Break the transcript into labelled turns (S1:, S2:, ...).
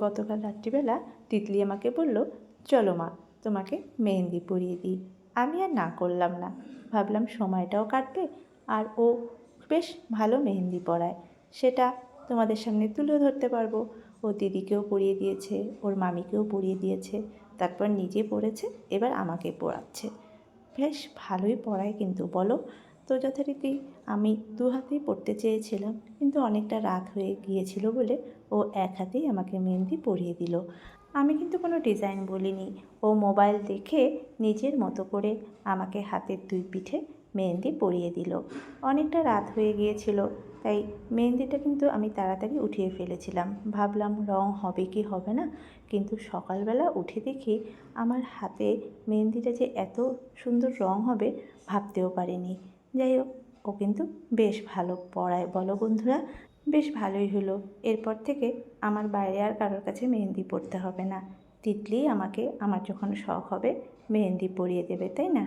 S1: গতকাল রাত্রিবেলা তিতলি আমাকে বলল, চলো মা, তোমাকে মেহেন্দি পরিয়ে দিই। আমি আর না করলাম না, ভাবলাম সময়টাও কাটবে আর ও বেশ ভালো মেহেন্দি পরায়, সেটা তোমাদের সামনে তুলেও ধরতে পারবো। ও দিদিকেও পরিয়ে দিয়েছে, ওর মামিকেও পরিয়ে দিয়েছে, তারপর নিজে পরেছে, এবার আমাকে পরাচ্ছে। বেশ ভালোই পড়ায় কিন্তু, বলো তো। যথারীতি আমি দু হাতেই পড়তে চেয়েছিলাম, কিন্তু অনেকটা রাত হয়ে গিয়েছিল বলে ও এক হাতেই আমাকে মেহেন্দি পরিয়ে দিল। আমি কিন্তু কোনো ডিজাইন বলিনি, ও মোবাইল দেখে নিজের মতো করে আমাকে হাতের দুই পিঠে মেহেন্দি পরিয়ে দিল। অনেকটা রাত হয়ে গিয়েছিল, তাই মেহেন্দিটা কিন্তু আমি তাড়াতাড়ি উঠিয়ে ফেলেছিলাম। ভাবলাম রং হবে কি হবে না, কিন্তু সকালবেলা উঠে দেখি আমার হাতে মেহেন্দিটা যে এত সুন্দর রং হবে ভাবতেও পারিনি। যাই হোক, ও কিন্তু বেশ ভালো পড়ায়, বলো বন্ধুরা। বেশ ভালোই হলো, এরপর থেকে আমার বাইরে আর কারোর কাছে মেহেন্দি পরতে হবে না। তিতলি আমাকে আমার যখন শখ হবে মেহেন্দি পরিয়ে দেবে, তাই না?